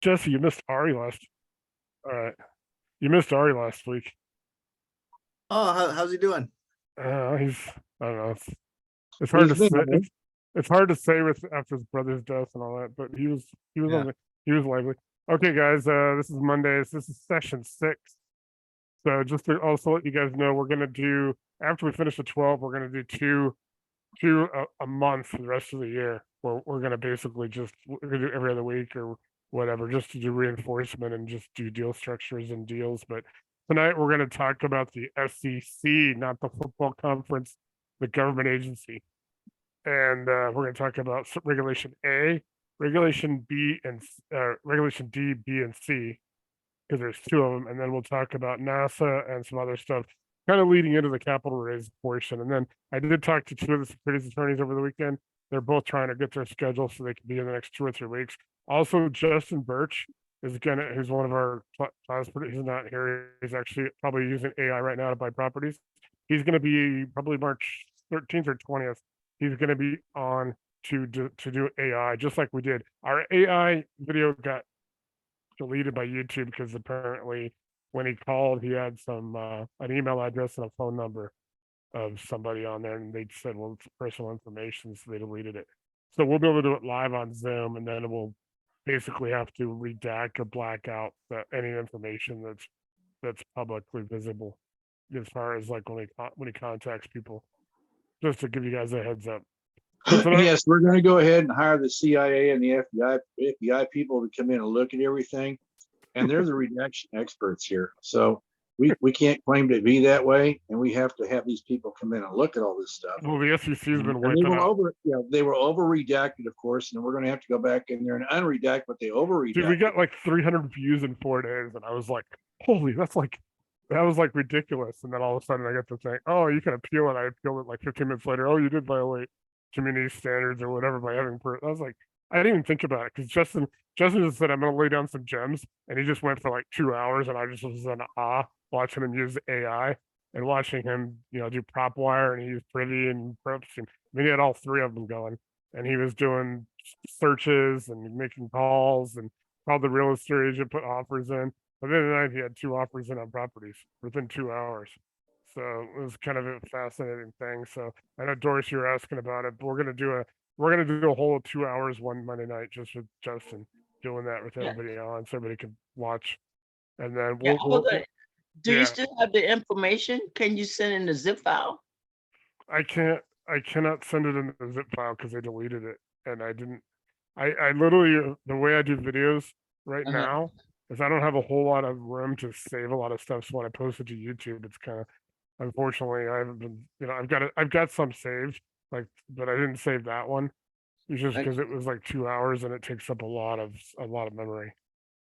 Jesse, you missed Ari last. All right, you missed Ari last week. Oh, how's he doing? He's I don't know. It's hard to say. It's hard to say with after his brother's death and all that. But Yeah. he was lively. Okay, guys. This is Mondays. This is session 6. So just to also let you guys know, we're gonna do after we finish the 12, we're gonna do two a month for the rest of the year. We're gonna basically we're gonna do every other week or whatever, just to do reinforcement and just do deal structures and deals. But tonight we're gonna talk about the SEC, not the football conference, the government agency, and we're gonna talk about regulation A, regulation B, and regulation D, B, and C, because there's 2 of them, and then we'll talk about NASA and some other stuff, kind of leading into the capital raise portion. And then I did talk to 2 of the securities attorneys over the weekend. They're both trying to get their schedule so they can be in the next 2 or 3 weeks. Also, Justin Birch is gonna, who's one of our class, he's not here. He's actually probably using AI right now to buy properties. He's going to be probably March 13th or 20th. He's going to be on to do AI, just like we did. Our AI video got deleted by YouTube because apparently when he called, he had some an email address and a phone number of somebody on there, and they said, well, it's personal information, so they deleted it. So we'll be able to do it live on Zoom, and then we'll basically have to redact or black out any information that's publicly visible, as far as like when he contacts people, just to give you guys a heads up. Yes, we're going to go ahead and hire the CIA and the FBI people to come in and look at everything. And they're the redaction experts here. So we can't claim to be that way. And we have to have these people come in and look at all this stuff. Well, the SEC's been wiping out. They were over redacted, of course. And we're going to have to go back in there and unredact what they over redacted. Dude, we got like 300 views in 4 days. And I was like, holy, that was like ridiculous. And then all of a sudden I got to think, oh, you can appeal it. I appealed it like 15 minutes later. Oh, you did violate community standards or whatever by having I was like, I didn't even think about it because Justin just said I'm gonna lay down some gems, and he just went for like 2 hours, and I just was in awe watching him use AI and watching him, do prop wire, and he used privy and props. I mean, he had all 3 of them going, and he was doing searches and making calls and called the real estate agent, put offers in. But then the night he had 2 offers in on properties within 2 hours. So it was kind of a fascinating thing. So I know Doris, you were asking about it, but we're gonna do a whole 2 hours one Monday night just with Justin, doing that with everybody on, so everybody can watch. And then do you still have the information? Can you send in the zip file? I cannot send it in the zip file because they deleted it, and I didn't. I literally, the way I do videos right now is I don't have a whole lot of room to save a lot of stuff. So when I post it to YouTube, it's kind of, unfortunately, I haven't been, I've got some saved, but I didn't save that one. It's just because it was like 2 hours and it takes up a lot of memory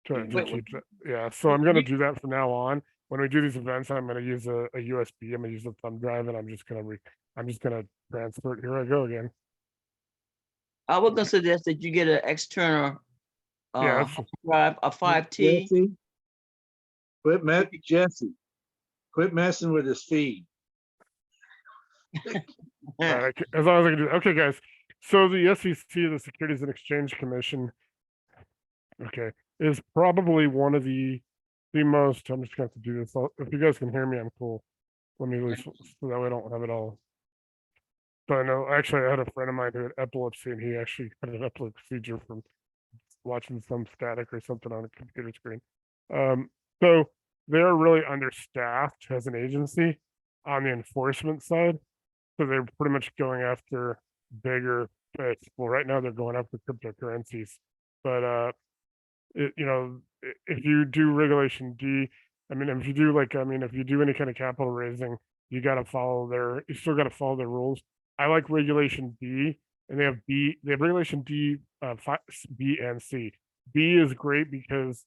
to keep that. Yeah, so I'm gonna do that from now on. When we do these events, I'm gonna use a USB. I'm gonna use a thumb drive, and I'm just gonna transfer it. Here I go again. I was gonna suggest that you get an external drive, a 5T. Quit messing with his feed. As long as I can do. Okay, guys. So the SEC, the Securities and Exchange Commission, is probably one of the most. I'm just going to have to do this. If you guys can hear me, I'm cool. Let me lose so that way I don't have it all. So I know, actually, I had a friend of mine who had epilepsy, and he actually had an epilepsy procedure from watching some static or something on a computer screen. So they're really understaffed as an agency on the enforcement side. So they're pretty much going after bigger fish. Well, right now they're going after cryptocurrencies. But if you do regulation D, if you do any kind of capital raising, you still got to follow their rules. I like regulation B, and they have regulation D, B and C. B is great because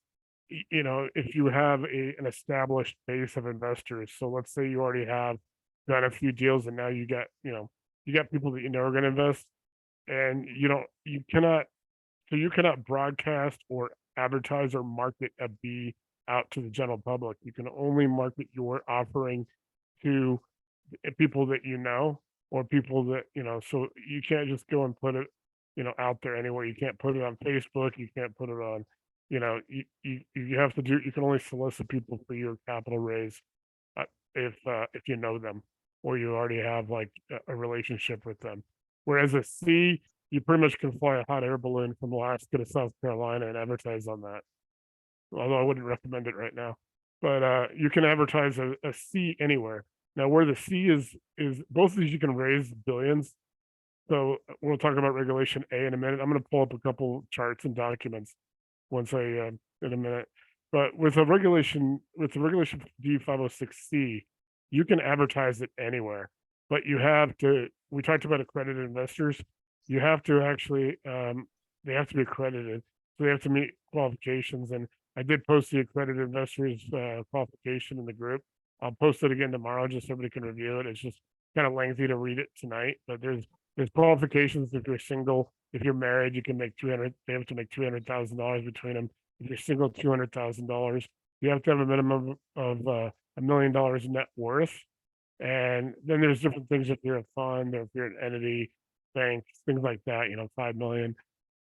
if you have an established base of investors, so let's say you already have done a few deals and now you got people that are going to invest, and you cannot broadcast or advertise or market a B out to the general public. You can only market your offering to people that or people that so you can't just go and put it out there anywhere. You can't put it on Facebook, you can't put it on you have to do, you can only solicit people for your capital raise if you know them or you already have like a relationship with them. Whereas a C, you pretty much can fly a hot air balloon from Alaska to South Carolina and advertise on that. Although I wouldn't recommend it right now, but you can advertise a C anywhere. Now, where the C is both of these you can raise billions. So we'll talk about regulation A in a minute. I'm going to pull up a couple charts and documents once in a minute. But with the regulation D506C, you can advertise it anywhere. But you have to. We talked about accredited investors. You have to actually. They have to be accredited, so they have to meet qualifications. And I did post the accredited investors qualification in the group. I'll post it again tomorrow, just so everybody can review it. It's just kind of lengthy to read it tonight, but there's qualifications. If you're single, if you're married, you can make 200. They have to make $200,000 between them. If you're single, $200,000. You have to have a minimum of $1 million net worth. And then there's different things if you're a fund or if you're an entity, bank, things like that. 5 million.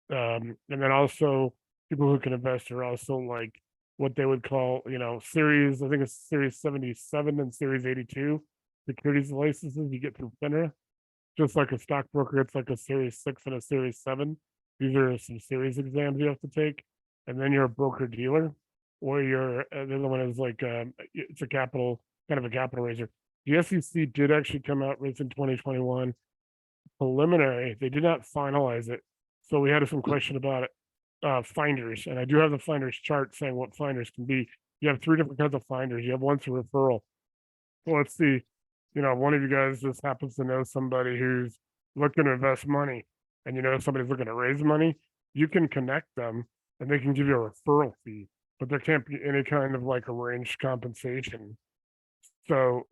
And then also people who can invest are also like what they would call, series. I think it's series 77 and series 82 securities licenses you get through FINRA. Just like a stockbroker, it's like a series 6 and a series 7. These are some series exams you have to take. And then you're a broker dealer, or the other one is like it's a capital raiser. The SEC did actually come out with in 2021 preliminary. They did not finalize it, so we had some question about it. Finders, and I do have the finders chart saying what finders can be. You have 3 different kinds of finders. You have one through referral. So let's see. One of you guys just happens to know somebody who's looking to invest money, and somebody's looking to raise money. You can connect them, and they can give you a referral fee, but there can't be any kind of like arranged compensation. So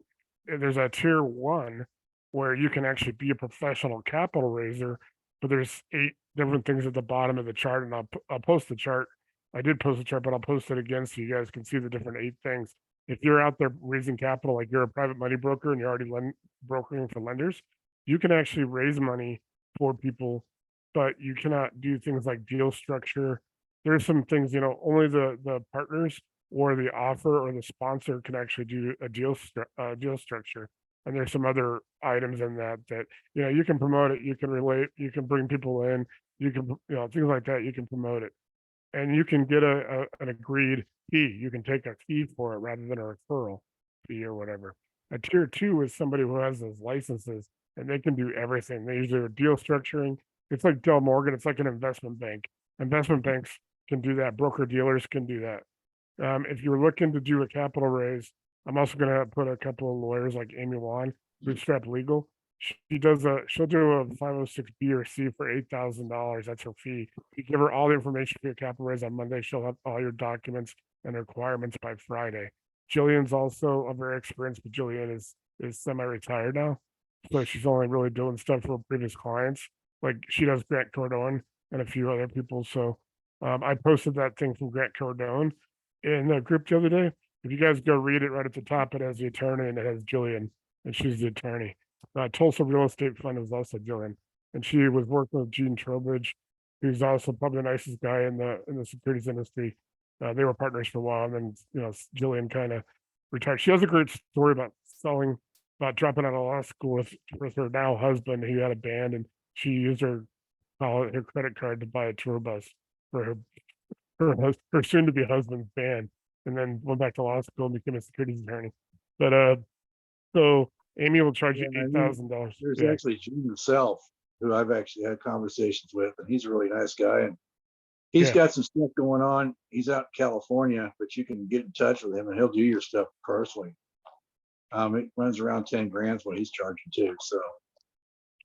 there's a tier 1 where you can actually be a professional capital raiser, but there's 8 different things at the bottom of the chart, and I'll post the chart. I did post the chart, but I'll post it again so you guys can see the different 8 things. If you're out there raising capital, like you're a private money broker and you're already brokering for lenders, you can actually raise money for people, but you cannot do things like deal structure. There's some things, only the partners or the offer or the sponsor can actually do a deal structure. And there's some other items in that you can promote it, you can relate, you can bring people in, you can things like that. You can promote it, and you can get an agreed fee. You can take a fee for it rather than a referral fee or whatever. A tier 2 is somebody who has those licenses and they can do everything. They usually are deal structuring. It's like Del Morgan. It's like an investment bank. Investment banks can do that. Broker dealers can do that. If you're looking to do a capital raise, I'm also going to put a couple of lawyers like Amy Wan, Bootstrap Legal. She'll do a 506B or C for $8,000. That's her fee. You give her all the information for your capital raise on Monday. She'll have all your documents and requirements by Friday. Jillian's also a very experienced, but Jillian is semi-retired now, so she's only really doing stuff for previous clients. Like she does Grant Cardone and a few other people. So I posted that thing from Grant Cardone in the group the other day. If you guys go read it, right at the top, it has the attorney and it has Jillian, and she's the attorney. Tulsa Real Estate Fund is also Jillian, and she was working with Gene Trowbridge, who's also probably the nicest guy in the securities industry. They were partners for a while, and then Jillian kind of retired. She has a great story about dropping out of law school with her now husband, who had a band, and she used her credit card to buy a tour bus for her soon-to-be husband's band, and then went back to law school and became a securities attorney. But so Amy will charge you $8,000. There's actually Gene himself, who I've actually had conversations with, and he's a really nice guy, and he's got some stuff going on. He's out in California, but you can get in touch with him and he'll do your stuff personally. It runs around 10 grand what he's charging too. So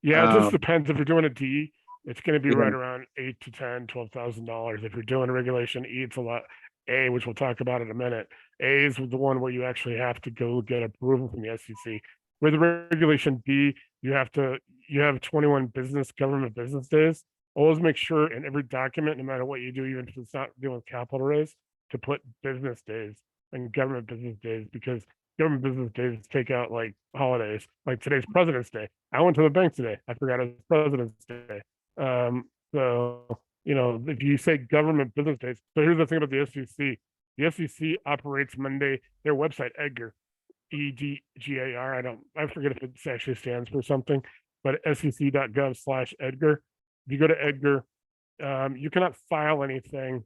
yeah, it just depends. If you're doing a D, it's going to be right around $8,000 to $12,000. If you're doing a regulation E, it's a lot. A, which we'll talk about in a minute. A is the one where you actually have to go get approval from the SEC. With the regulation B, you have 21 government business days. Always make sure in every document, no matter what you do, even if it's not dealing with capital raise, to put business days and government business days, because government business days take out like holidays. Like today's President's Day. I went to the bank today. I forgot it was President's Day. So if you say government business days. So here's the thing about the SEC. The SEC operates Monday. Their website, Edgar, EDGAR. I forget if it actually stands for something, but sec.gov/Edgar. If you go to Edgar, you cannot file anything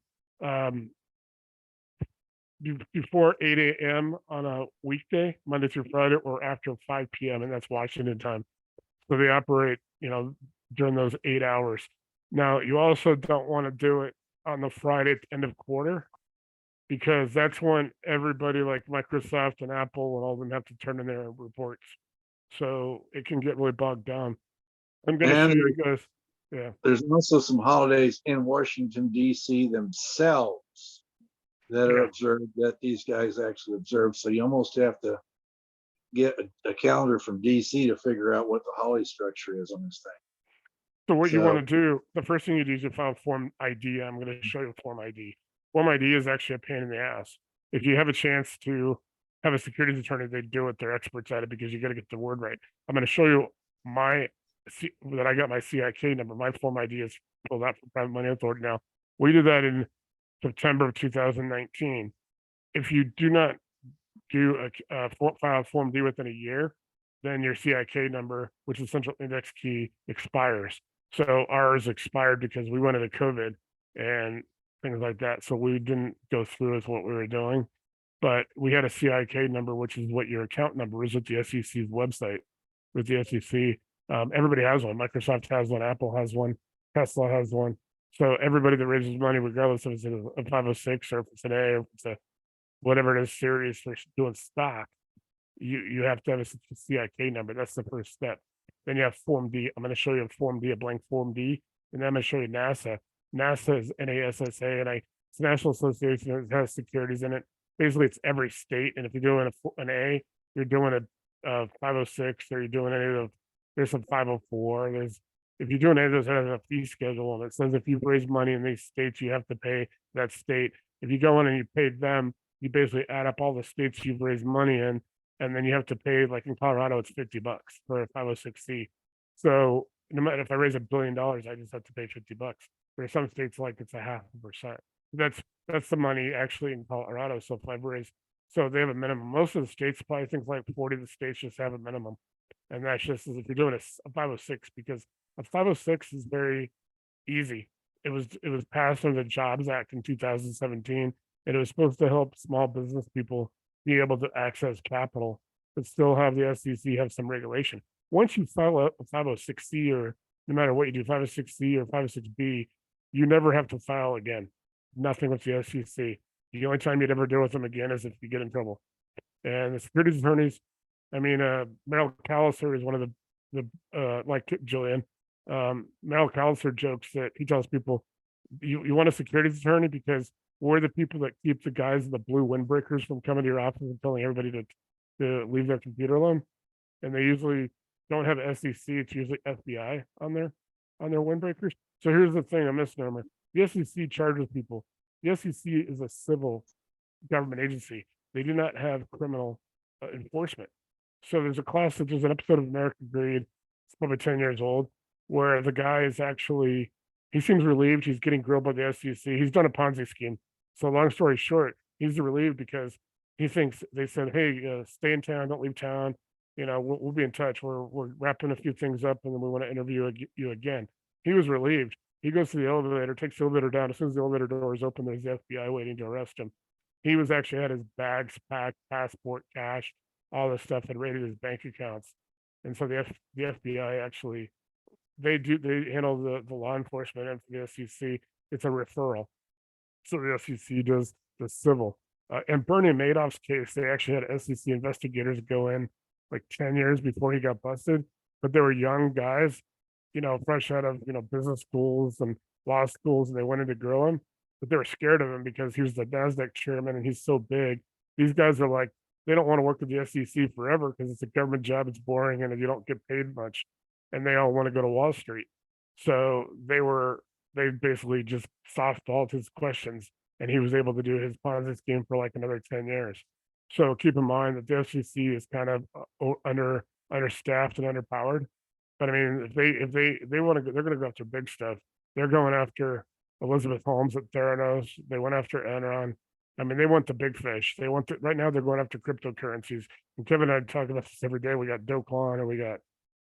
before 8 a.m. on a weekday, Monday through Friday, or after 5 p.m. and that's Washington time. So they operate, during those 8 hours. Now, you also don't want to do it on the Friday at the end of quarter, because that's when everybody like Microsoft and Apple and all of them have to turn in their reports. So it can get really bogged down. I'm going to show you guys. Yeah. There's also some holidays in Washington, D.C. themselves that are observed, that these guys actually observe. So you almost have to get a calendar from D.C. to figure out what the holiday structure is on this thing. So what you want to do, the first thing you do is you file Form ID. I'm going to show you Form ID. Form ID is actually a pain in the ass. If you have a chance to have a securities attorney, they do it. They're experts at it, because you got to get the word right. I'm going to show you that I got my CIK number. My Form ID is pulled out from Private Money Authority now. We did that in September of 2019. If you do not do file Form D within a year, then your CIK number, which is Central Index Key, expires. So ours expired because we went into COVID and things like that. So we didn't go through with what we were doing, but we had a CIK number, which is what your account number is at the SEC's website. With the SEC, everybody has one. Microsoft has one. Apple has one. Tesla has one. So everybody that raises money, regardless if it's a 506 or if it's an A or if it's a whatever it is series for doing stock, you have to have a CIK number. That's the first step. Then you have Form D. I'm going to show you a Form D, a blank Form D, and then I'm going to show you NASSA. NASSA is NASSA, and it's a national association that has securities in it. Basically, it's every state, and if you're doing an A, you're doing a 506, or you're doing any of the, there's some 504. If you're doing any of those, it has a fee schedule, and it says if you've raised money in these states, you have to pay that state. If you go in and you pay them, you basically add up all the states you've raised money in, and then you have to pay, like in Colorado, it's $50 for a 506C. So no matter if I raise $1 billion, I just have to pay $50. There are some states like it's 0.5%. That's the money actually in Colorado. So if I've raised, so they have a minimum. Most of the states, probably think like 40 of the states just have a minimum, and that's just as if you're doing a 506, because a 506 is very easy. It was passed under the Jobs Act in 2017, and it was supposed to help small business people be able to access capital, but still have the SEC have some regulation. Once you file a 506C, or no matter what you do, 506C or 506B, you never have to file again. Nothing with the SEC. The only time you'd ever deal with them again is if you get in trouble. And the securities attorneys, Merrill Callister is one of the like Jillian. Merrill Callister jokes that he tells people, you want a securities attorney because we're the people that keep the guys in the blue windbreakers from coming to your office and telling everybody to leave their computer alone. And they usually don't have SEC, it's usually FBI on their windbreakers. So here's the thing, a misnomer. The SEC charges people. The SEC is a civil government agency. They do not have criminal enforcement. So there's a class that there's an episode of American Greed, it's probably 10 years old, where the guy is actually, he seems relieved. He's getting grilled by the SEC. He's done a Ponzi scheme. So long story short, he's relieved because he thinks they said, hey, stay in town, don't leave town. We'll be in touch. We're wrapping a few things up, and then we want to interview you again. He was relieved. He goes to the elevator, takes the elevator down. As soon as the elevator door is open, there's the FBI waiting to arrest him. He was actually had his bags packed, passport, cash, all this stuff, had raided his bank accounts. And so the FBI actually, they handle the law enforcement, and for the SEC, it's a referral. So the SEC does the civil. And Bernie Madoff's case, they actually had SEC investigators go in like 10 years before he got busted, but they were young guys, fresh out of, business schools and law schools, and they wanted to grill him, but they were scared of him because he was the NASDAQ chairman and he's so big. These guys are like, they don't want to work with the SEC forever because it's a government job, it's boring, and you don't get paid much, and they all want to go to Wall Street. So they basically just softballed his questions, and he was able to do his Ponzi scheme for like another 10 years. So keep in mind that the SEC is kind of understaffed and underpowered. But I mean, if they want to go, they're going to go after big stuff. They're going after Elizabeth Holmes at Theranos. They went after Enron. I mean, they want the big fish. They want right now they're going after cryptocurrencies. And Kevin and I talk about this every day. We got Do Kwon and we got,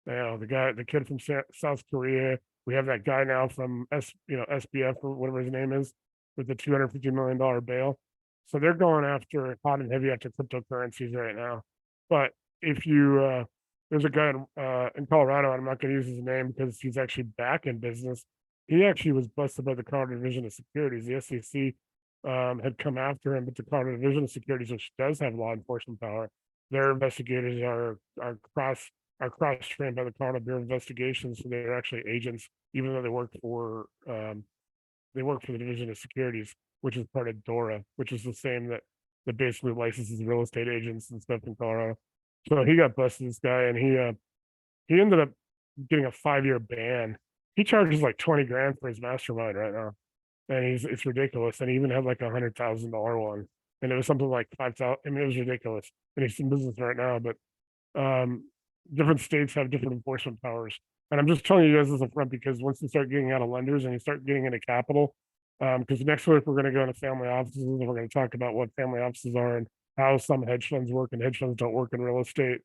the kid from South Korea. We have that guy now from SBF or whatever his name is with the $250 million bail. So they're going after hot and heavy after cryptocurrencies right now. But if you, there's a guy in Colorado, and I'm not going to use his name because he's actually back in business. He actually was busted by the Colorado Division of Securities. The SEC had come after him, but the Colorado Division of Securities, which does have law enforcement power, their investigators are cross-trained by the Colorado Bureau of Investigation, so they're actually agents, even though they work for the Division of Securities, which is part of DORA, which is the same that basically licenses real estate agents and stuff in Colorado. So he got busted, this guy, and he ended up getting a 5-year ban. He charges like 20 grand for his mastermind right now, and it's ridiculous. And he even had like $100,000 one, and it was something like 5,000. I mean, it was ridiculous. And he's in business right now, but different states have different enforcement powers. And I'm just telling you guys this up front because once you start getting out of lenders and you start getting into capital, because next week we're going to go into family offices and we're going to talk about what family offices are and how some hedge funds work and hedge funds don't work in real estate.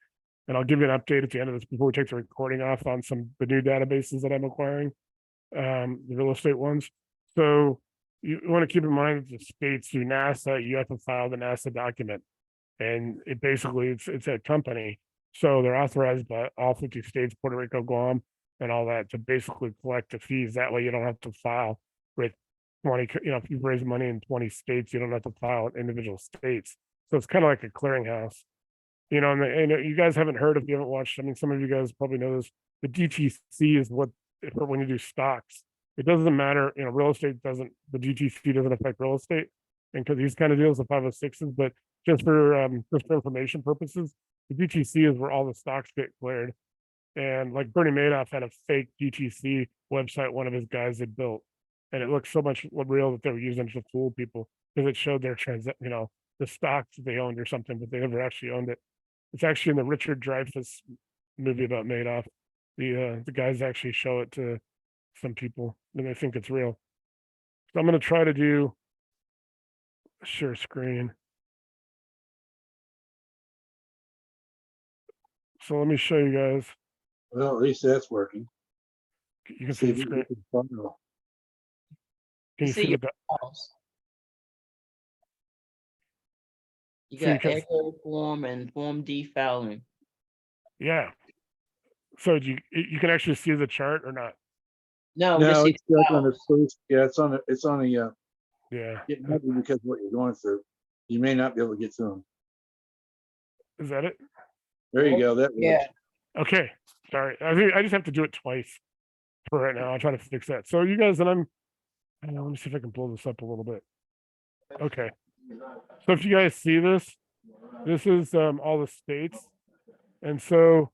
And I'll give you an update at the end of this before we take the recording off on the new databases that I'm acquiring, the real estate ones. So you want to keep in mind that the states through NASSA, you have to file the NASSA document, and it basically it's a company. So they're authorized by all 50 states, Puerto Rico, Guam, and all that to basically collect the fees. That way you don't have to file with 20, if you raise money in 20 states, you don't have to file in individual states. So it's kind of like a clearinghouse. And you guys haven't heard, if you haven't watched, I mean, some of you guys probably know this, the DTC is for when you do stocks. It doesn't matter, real estate the DTC doesn't affect real estate. And because these kind of deals, the 506s, but just for information purposes, the DTC is where all the stocks get cleared. And like Bernie Madoff had a fake DTC website one of his guys had built. And it looked so much real that they were using to fool people because it showed their the stocks that they owned or something, but they never actually owned it. It's actually in the Richard Dreyfuss movie about Madoff. The guys actually show it to some people and they think it's real. So I'm going to try to do a share screen. So let me show you guys. Well, at least that's working. You can see the screen. Can you see the mouse? You got echo form and form D filing. Yeah. So you can actually see the chart or not? No, it's just on the first. Yeah, it's on the yeah. It might be because of what you're going through. You may not be able to get through them. Is that it? There you go. That works. Yeah. Okay. Sorry. I just have to do it twice for right now. I'll try to fix that. So you guys, and let me see if I can blow this up a little bit. Okay. So if you guys see this is all the states. And so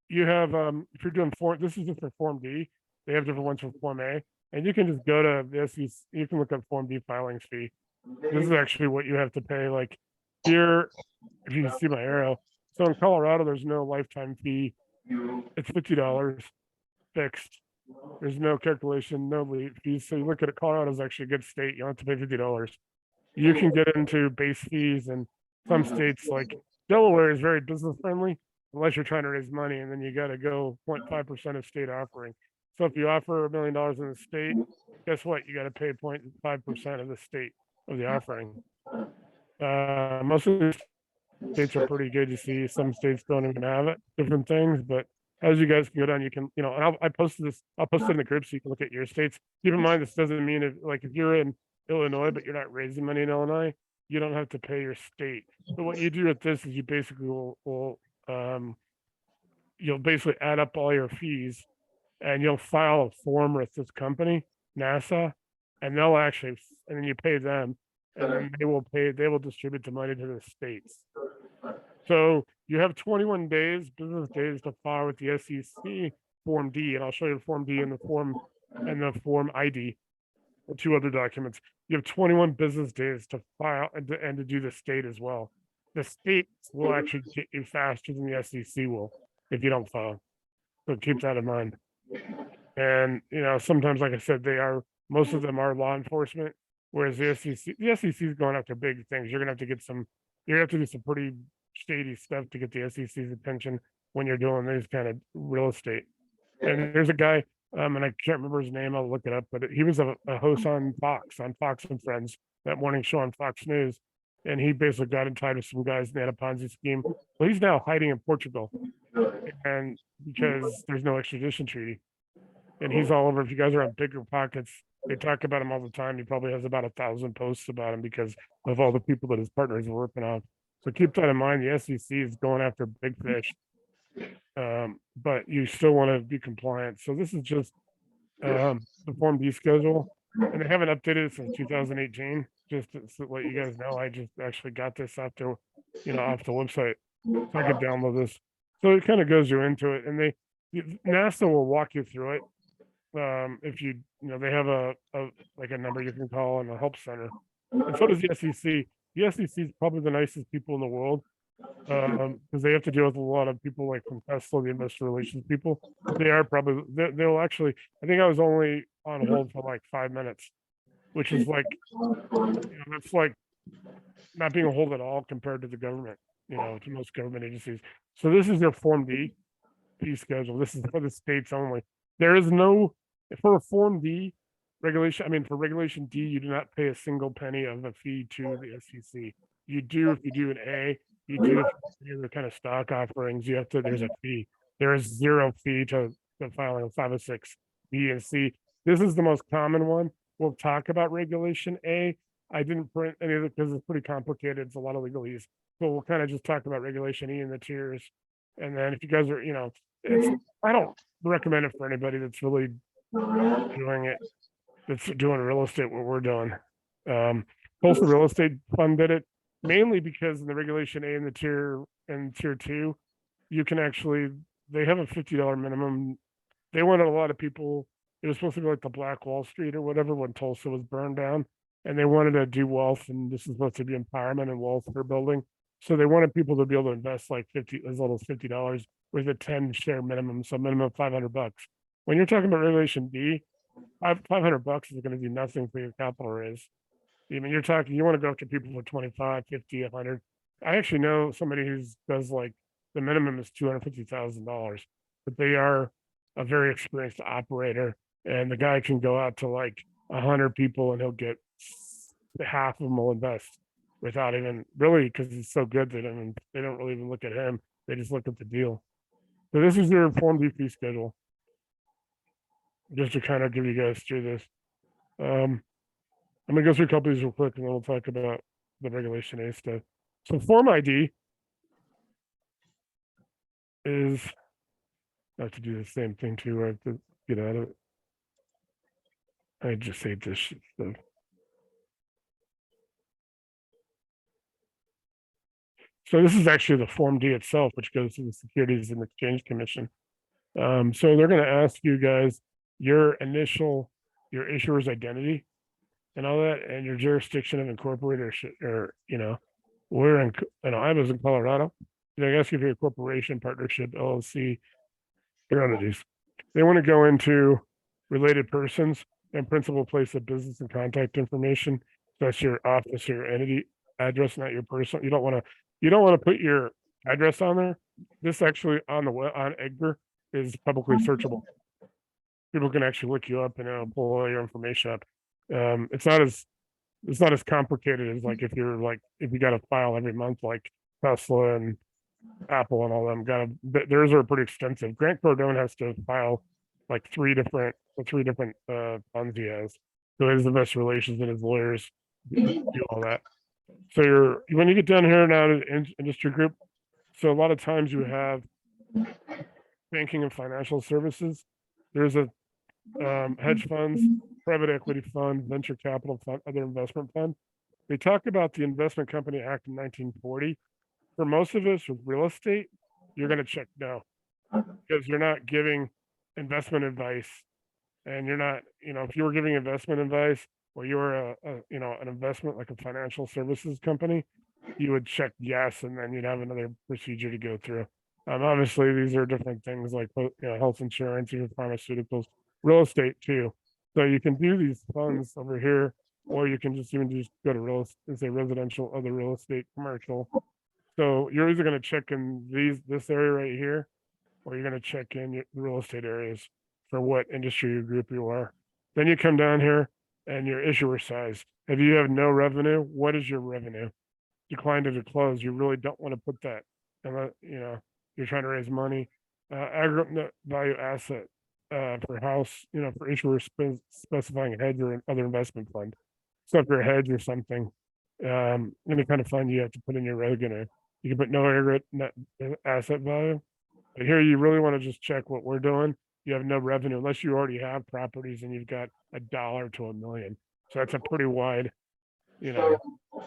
you have, if you're doing this is just for Form D. They have different ones for Form A. And you can just go to this. You can look at Form D filings fee. This is actually what you have to pay. Like here, if you can see my arrow. So in Colorado, there's no lifetime fee. It's $50 fixed. There's no calculation, no late fees. So you look at it, Colorado's actually a good state. You don't have to pay $50. You can get into base fees, and some states like Delaware is very business friendly, unless you're trying to raise money, and then you got to go 0.5% of state offering. So if you offer $1 million in the state, guess what? You got to pay 0.5% of the state of the offering. Most of the states are pretty good. You see, some states don't even have it. Different things, but as you guys can go down, you can, and I'll post it in the group so you can look at your states. Keep in mind, this doesn't mean if you're in Illinois, but you're not raising money in Illinois, you don't have to pay your state. So what you do with this is you basically you'll basically add up all your fees and you'll file a form with this company, NASSA, and and then you pay them, and then they will distribute the money to the states. So you have 21 business days to file with the SEC Form D, and I'll show you the Form D and the Form ID, or two other documents. You have 21 business days to file and to do the state as well. The states will actually get you faster than the SEC will if you don't file. So keep that in mind. And sometimes, like I said, they are Most of them are law enforcement, whereas the SEC is going after big things. You're gonna have to get some, you have to do some pretty shady stuff to get the SEC's attention when you're doing this kind of real estate. And there's a guy, and I can't remember his name. I'll look it up, but he was a host on Fox and Friends, that morning show on Fox News. And he basically got in tied with some guys and they had a Ponzi scheme. Well, he's now hiding in Portugal, and because there's no extradition treaty, and he's all over. If you guys are on Bigger Pockets, they talk about him all the time. He probably has about 1,000 posts about him because of all the people that his partners are working on. So keep that in mind. The SEC is going after big fish, but you still want to be compliant. So this is just the Form D schedule, and they haven't updated it since 2018. Just to let you guys know, I just actually got this off the website, so I could download this. So it kind of goes you into it, and NASA will walk you through it. If they have a like a number you can call and a help center, and so does the SEC. The SEC is probably the nicest people in the world, because they have to deal with a lot of people like from Tesla, the investor relations people. They are probably they'll actually. I think I was only on hold for like 5 minutes, which is like, that's like not being on hold at all compared to the government. To most government agencies. So this is their Form D fee schedule. This is for the states only. There is no for a Form D regulation. I mean, for Regulation D, you do not pay a single penny of a fee to the SEC. You do if you do an A. You do if you do the kind of stock offerings. You have to. There's a fee. There is zero fee to filing a 506 B and C. This is the most common one. We'll talk about Regulation A. I didn't print any of it because it's pretty complicated. It's a lot of legalese. So we'll kind of just talk about Regulation E and the tiers. And then if you guys are, I don't recommend it for anybody that's really doing it, that's doing real estate, what we're doing. Postal Real Estate Fund did it mainly because in the Regulation A and the tier 2, you can actually, they have a $50 minimum. They wanted a lot of people. It was supposed to be like the Black Wall Street or whatever when Tulsa was burned down, and they wanted to do wealth, and this is supposed to be empowerment and wealth for building. So they wanted people to be able to invest like as little as $50 with a 10 share minimum, so minimum of $500. When you're talking about Regulation D, $500 is going to do nothing for your capital raise. I mean, you want to go after people for 25, 50, 100. I actually know somebody who does like the minimum is $250,000, but they are a very experienced operator, and the guy can go out to like 100 people and he'll get half of them will invest without even really, because he's so good that they don't really even look at him. They just look at the deal. So this is your Form D fee schedule, just to kind of give you guys through this. I'm gonna go through a couple of these real quick, and then we'll talk about the Regulation A stuff. So Form ID is, I have to do the same thing too. I have to get out of it. I just saved this shit stuff. So this is actually the Form D itself, which goes to the Securities and Exchange Commission. So they're going to ask you guys your issuer's identity and all that, and your jurisdiction of incorporated, or we're in, I was in Colorado. They ask you for your corporation, partnership, LLC, your entities. They want to go into related persons and principal place of business and contact information. That's your office, your entity address, not your personal. You don't want to put your address on there. This actually on Egbert is publicly searchable. People can actually look you up and pull all your information up. It's not as complicated as like if you got to file every month like Tesla and Apple and all them. Theirs are pretty extensive. Grant Cardone has to file like three different funds he has. So his investor relations and his lawyers do all that. So when you get down here now to industry group, so a lot of times you have banking and financial services. There's a hedge funds, private equity fund, venture capital fund, other investment fund. They talk about the Investment Company Act in 1940. For most of us with real estate, you're going to check no, because you're not giving investment advice, and you're not, if you were giving investment advice or you were an investment like a financial services company, you would check yes, and then you'd have another procedure to go through. Obviously, these are different things like health insurance, even pharmaceuticals, real estate too. So you can do these funds over here, or you can just even just go to real estate and say residential, other real estate, commercial. So you're either going to check in this area right here, or you're going to check in the real estate areas for what industry or group you are. Then you come down here and your issuer size. If you have no revenue, what is your revenue? Declined to close. You really don't want to put that. Unless, you're trying to raise money. Aggregate net value asset for house, for issuer specifying a hedge or other investment fund. So if you're a hedge or something, any kind of fund you have to put in your revenue. You can put no aggregate net asset value. But here you really want to just check what we're doing. You have no revenue unless you already have properties and you've got $1 to $1 million. So that's a pretty wide,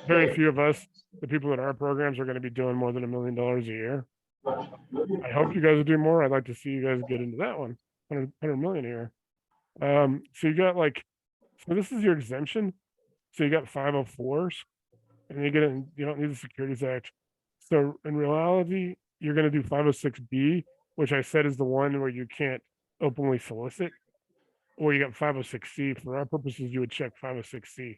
very few of us, the people in our programs are going to be doing more than $1 million a year. I hope you guys will do more. I'd like to see you guys get into that one. 100 million a year. So you got so this is your exemption. So you got 504s and you get it, you don't need the Securities Act. So in reality, you're going to do 506B, which I said is the one where you can't openly solicit, or you got 506C. For our purposes, you would check 506C.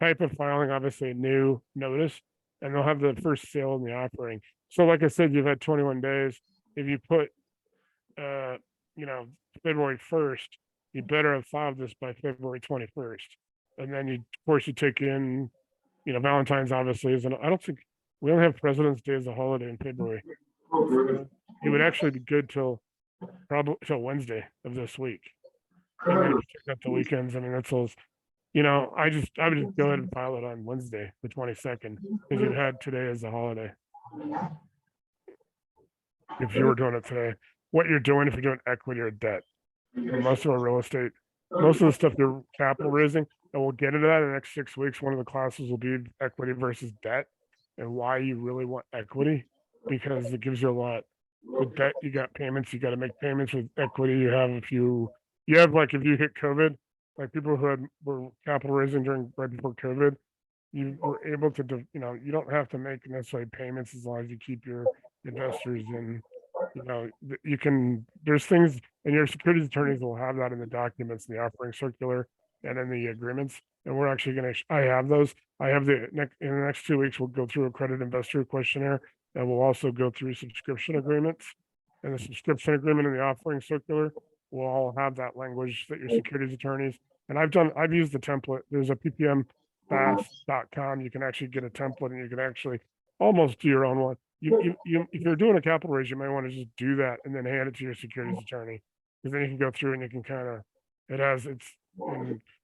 Type of filing, obviously a new notice, and they'll have the first sale in the offering. So like I said, you've had 21 days. If you put, February 1st, you better have filed this by February 21st. And then of course, you take in, Valentine's obviously isn't, I don't think, we don't have President's Day as a holiday in February. It would actually be good till Wednesday of this week. And then you check out the weekends. I mean, that's those, I would just go ahead and file it on Wednesday, the 22nd, because you had today as a holiday. If you were doing it today, what you're doing, if you're doing equity or debt, for most of our real estate, most of the stuff they're capital raising, and we'll get into that in the next 6 weeks. One of the classes will be equity versus debt and why you really want equity, because it gives you a lot. With debt, you got payments, you got to make payments. With equity, you have if you hit COVID, like people who were capital raising right before COVID, you were able to, you don't have to make necessarily payments as long as you keep your investors in, you can, there's things, and your securities attorneys will have that in the documents, in the offering circular and in the agreements. And we're actually I have those. I have in the next 2 weeks, we'll go through a credit investor questionnaire, and we'll also go through subscription agreements. And the subscription agreement and the offering circular will all have that language that your securities attorneys, and I've used the template. There's a ppmfast.com. You can actually get a template and you can actually almost do your own one. If you're doing a capital raise, you might want to just do that and then hand it to your securities attorney, because then you can go through and you can kind of, and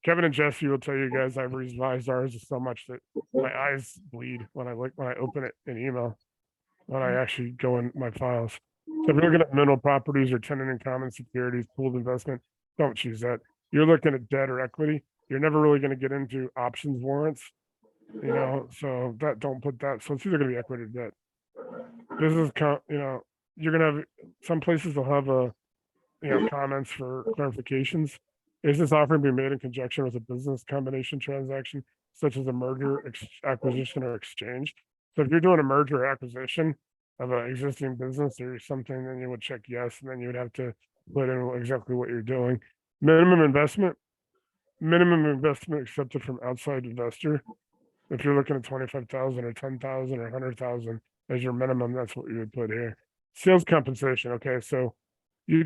Kevin and Jesse will tell you guys, I've revised ours so much that my eyes bleed when I open it in email, when I actually go in my files. So if you're looking at mineral properties or tenant in common securities, pooled investment, don't choose that. You're looking at debt or equity. You're never really going to get into options warrants, so don't put that. So it's either going to be equity or debt. This is, you're going to have, some places will have comments for clarifications. Is this offering being made in conjunction with a business combination transaction, such as a merger, acquisition, or exchange? So if you're doing a merger or acquisition of an existing business or something, then you would check yes, and then you would have to put in exactly what you're doing. Minimum investment accepted from outside investor. If you're looking at 25,000 or 10,000 or 100,000 as your minimum, that's what you would put here. Sales compensation. Okay, so you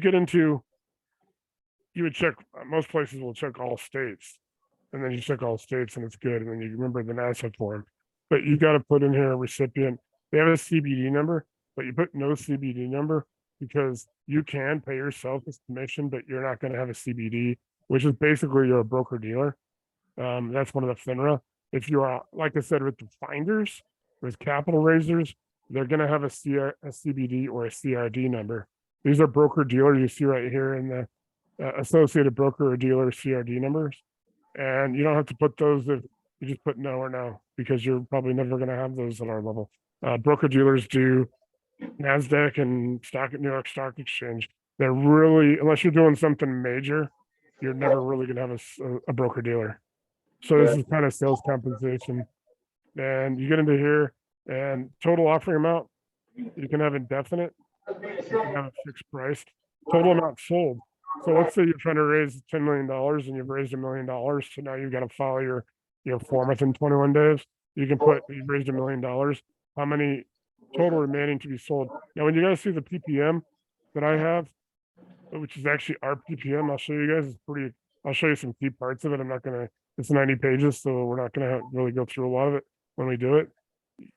would check, most places will check all states, and then you check all states and it's good. And then you remember the NASSA form, but you got to put in here a recipient. They have a CBD number, but you put no CBD number because you can pay yourself this commission, but you're not going to have a CBD, which is basically you're a broker dealer. That's one of the FINRA. If you are, like I said, with the finders, with capital raisers, they're going to have a CBD or a CRD number. These are broker dealer. You see right here in the associated broker or dealer CRD numbers. And you don't have to put those if you just put no or no, because you're probably never going to have those at our level. Broker dealers do NASDAQ and New York Stock Exchange. They're really, unless you're doing something major, you're never really going to have a broker dealer. So this is kind of sales compensation. And you get into here, and total offering amount, you can have indefinite, you can have a fixed price. Total amount sold, So let's say you're trying to raise $10 million and you've raised $1 million. So now you've got to follow your form within 21 days. You can put, you've raised $1 million. How many total remaining to be sold? Now, when you guys see the PPM that I have, which is actually our PPM, I'll show you guys. It's pretty, I'll show you some key parts of it. I'm not going to, it's 90 pages, so we're not going to really go through a lot of it when we do it.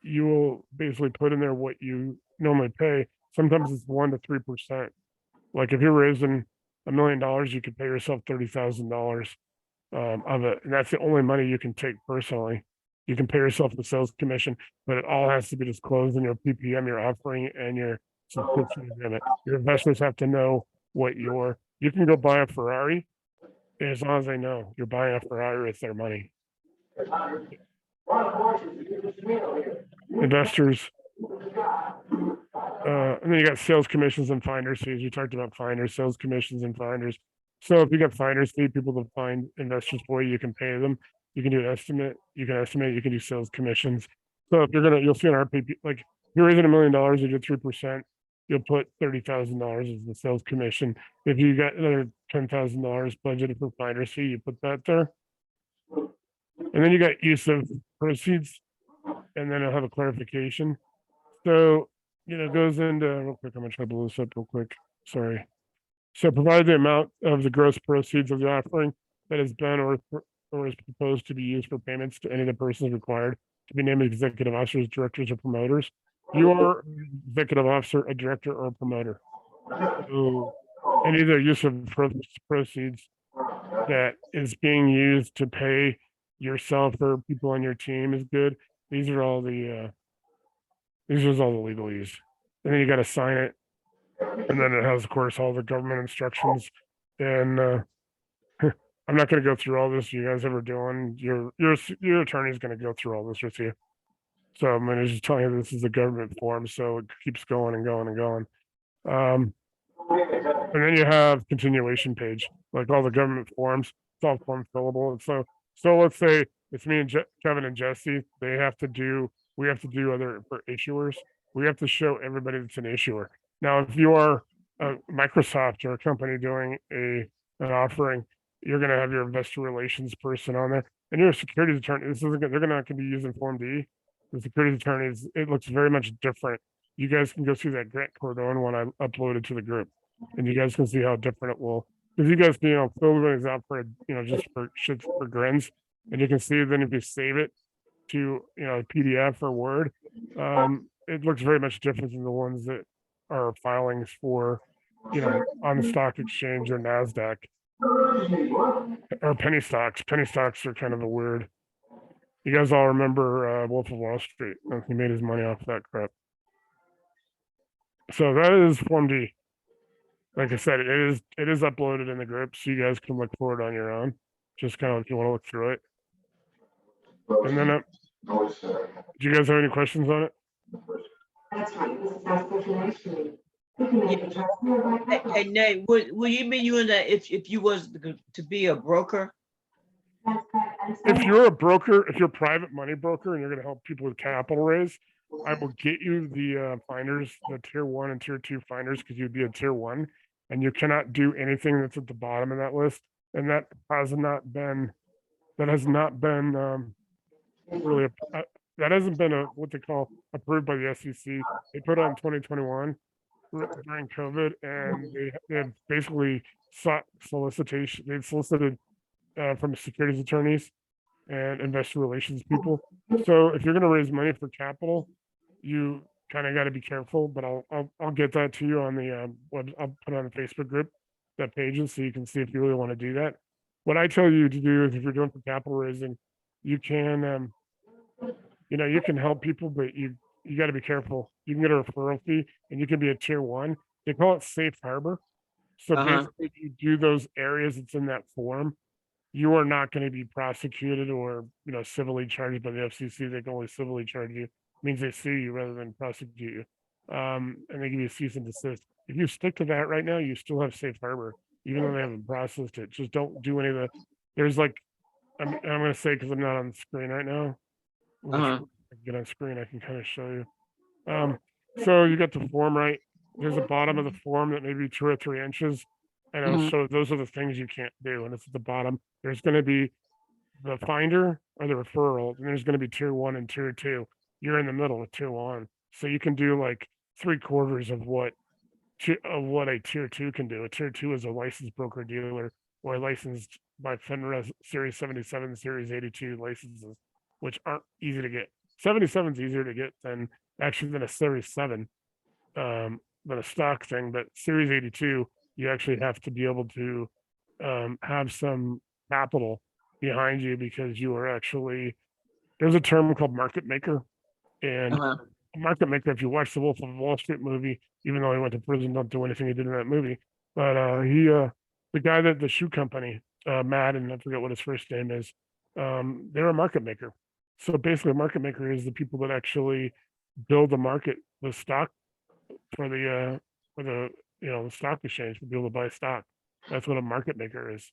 You will basically put in there what you normally pay. Sometimes it's 1 to 3%. Like if you're raising $1 million, you could pay yourself $30,000 of it, and that's the only money you can take personally. You can pay yourself the sales commission, but it all has to be disclosed in your PPM, your offering, and your subscription agreement. Your investors have to know what you can go buy a Ferrari, and as long as they know you're buying a Ferrari, it's their money. Investors, and then you got sales commissions and finder's fees. We talked about finders, sales commissions, and finders. So if you got finders fee, people to find investors for you, you can pay them. You can do an estimate. You can estimate. You can do sales commissions. So if you'll see on our PP, like if you're raising $1 million, you do 3%. You'll put $30,000 as the sales commission. If you got another $10,000 budgeted for finder's fee, you put that there. And then you got use of proceeds, and then I'll have a clarification. So, it goes into real quick. I'm gonna try to blow this up real quick. Sorry. So provide the amount of the gross proceeds of the offering that has been or is proposed to be used for payments to any of the persons required to be named executive officers, directors, or promoters. You are executive officer, a director, or a promoter. So any of the use of proceeds that is being used to pay yourself or people on your team is good. These are all the legalese. And then you got to sign it. And then it has, of course, all the government instructions. And I'm not going to go through all this. You guys ever doing? Your attorney is going to go through all this with you. So I'm going to just tell you this is a government form, so it keeps going and going and going. And then you have continuation page, like all the government forms. It's all form fillable. And so let's say it's me and Kevin and Jesse. We have to do other for issuers. We have to show everybody that's an issuer. Now, if you are Microsoft or a company doing an offering, you're going to have your investor relations person on there, and you're a securities attorney. They're not going to be using Form D. The securities attorneys, it looks very much different. You guys can go through that Grant Cardone one I uploaded to the group, and you guys can see how different it will. Because you guys can, fill things out for, just for shits for grins, and you can see then if you save it to, PDF or Word, it looks very much different than the ones that are filings for, on the stock exchange or NASDAQ or penny stocks. Penny stocks are kind of a weird. You guys all remember Wolf of Wall Street? He made his money off that crap. So that is Form D. Like I said, it is uploaded in the group, so you guys can look for it on your own. Just kind of if you want to look through it. And then, do you guys have any questions on it? That's right. This is our situation. Hey, Nate, will you be doing that if you was to be a broker? If you're a broker, if you're a private money broker and you're going to help people with capital raise, I will get you the finders, the tier 1 and tier 2 finders, because you'd be a tier 1, and you cannot do anything that's at the bottom of that list. And that has not been really that hasn't been what they call approved by the SEC. They put it on 2021 during COVID, and they had basically sought solicitation. They solicited from securities attorneys and investor relations people. So if you're going to raise money for capital, you kind of got to be careful. But I'll get that to you on the I'll put it on the Facebook group, that pages, so you can see if you really want to do that. What I tell you to do is if you're doing for capital raising, you can you can help people, but you got to be careful. You can get a referral fee, and you can be a tier 1. They call it safe harbor. So basically, if you do those areas that's in that form, you are not going to be prosecuted or civilly charged by the FCC. They can only civilly charge you. It means they sue you rather than prosecute you, and they give you a cease and desist. If you stick to that right now, you still have safe harbor, even though they haven't processed it. Just don't do any of the. There's like, I'm going to say because I'm not on the screen right now. If I get on screen, I can kind of show you. So you got the form right. There's a bottom of the form that may be 2 or 3 inches. And it'll Mhm. show those are the things you can't do. And it's at the bottom. There's going to be the finder or the referral, and there's going to be tier 1 and tier 2. You're in the middle of tier 1, so you can do like 3/4 of what a tier 2 can do. A tier 2 is a licensed broker dealer or licensed by FINRA Series 77, Series 82 licenses, which aren't easy to get. 77 is easier to get than a Series 7, than a stock thing. But Series 82, you actually have to be able to have some capital behind you because you are actually, there's a term called market maker. And Uh-huh. market maker, if you watch the Wolf of Wall Street movie, even though he went to prison, don't do anything he did in that movie. But the guy that the shoe company, Matt, and I forget what his first name is, they're a market maker. So basically, a market maker is the people that actually build the market, the stock for the the stock exchange for people to buy stock. That's what a market maker is.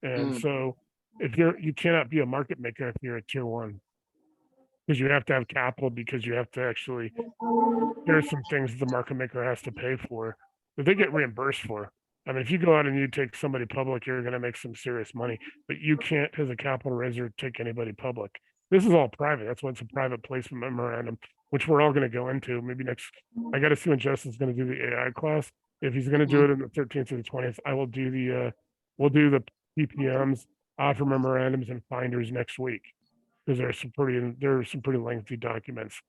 And Mm. so if you cannot be a market maker if you're a tier 1. Because you have to have capital, because you have to actually, there's some things the market maker has to pay for that they get reimbursed for. I mean, if you go out and you take somebody public, you're going to make some serious money, but you can't, as a capital raiser, take anybody public. This is all private. That's why it's a private placement memorandum, which we're all going to go into. Maybe next, I got to see when Justin's going to do the AI class. If he's going to do it in the 13th or the 20th, I will do we'll do the PPMs, offer memorandums, and finders next week. Because there's some pretty lengthy documents,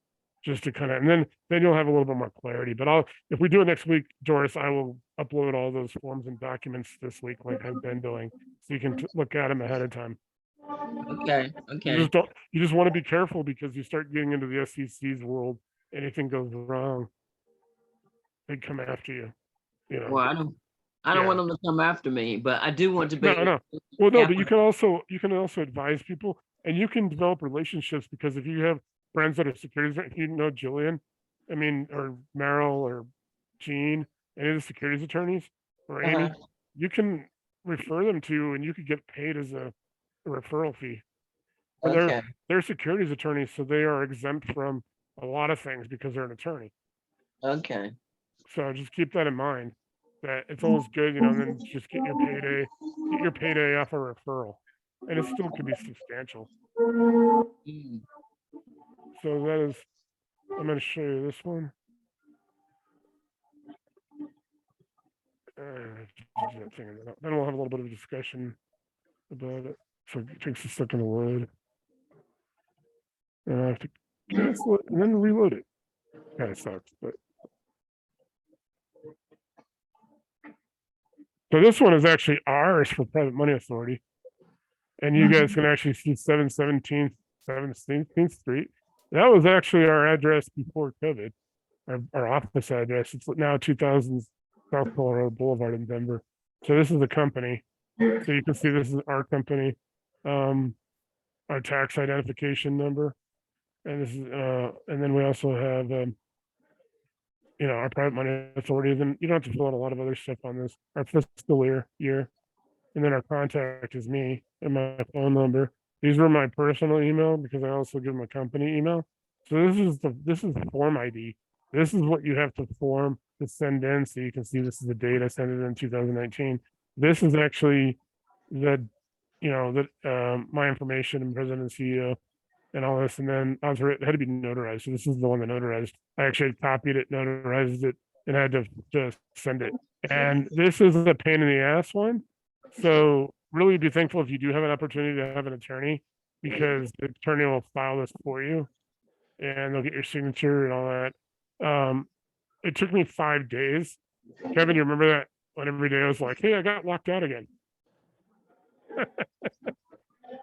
just to kind of, and then you'll have a little bit more clarity. But if we do it next week, Doris, I will upload all those forms and documents this week, like I've been doing, so you can look at them ahead of time. Okay. Okay. You just want to be careful because you start getting into the SEC's world. Anything goes wrong, they come after you. You know. Well, I don't want them to come after me, but I do want to be. No. Well, no, but you can also advise people, and you can develop relationships, because if you have friends that are securities, if you know Jillian, I mean, or Meryl or Jean, any of the securities attorneys, or Amy, Uh-huh. you can refer them to, and you could get paid as a referral fee. But Okay. they're securities attorneys, so they are exempt from a lot of things because they're an attorney. Okay. So just keep that in mind. That it's always good, and then just get your payday off a referral, and it still could be substantial. Mm. So that is, I'm going to show you this one. Then we'll have a little bit of a discussion about it. So it takes a second to load. And I have to cancel it and then reload it. Kind of sucks, but. So this one is actually ours for Private Money Authority. And you guys can actually see 717th Street. That was actually our address before COVID, our office address. It's now 2000 South Colorado Boulevard in Denver. So this is the company. So you can see this is our company, our tax identification number. And this is, and then we also have, our Private Money Authority. Then you don't have to fill out a lot of other stuff on this. Our fiscal year. And then our contact is me and my phone number. These were my personal email because I also give them a company email. So this is the form ID. This is what you have to form to send in, so you can see this is the date I sent it in 2019. This is actually my information and president and CEO and all this. And then it had to be notarized. So this is the one that notarized. I actually copied it, notarized it, and had to just send it. And this is a pain in the ass one. So really be thankful if you do have an opportunity to have an attorney, because the attorney will file this for you and they'll get your signature and all that. It took me 5 days. Kevin, you remember that when every day I was like, hey, I got locked out again.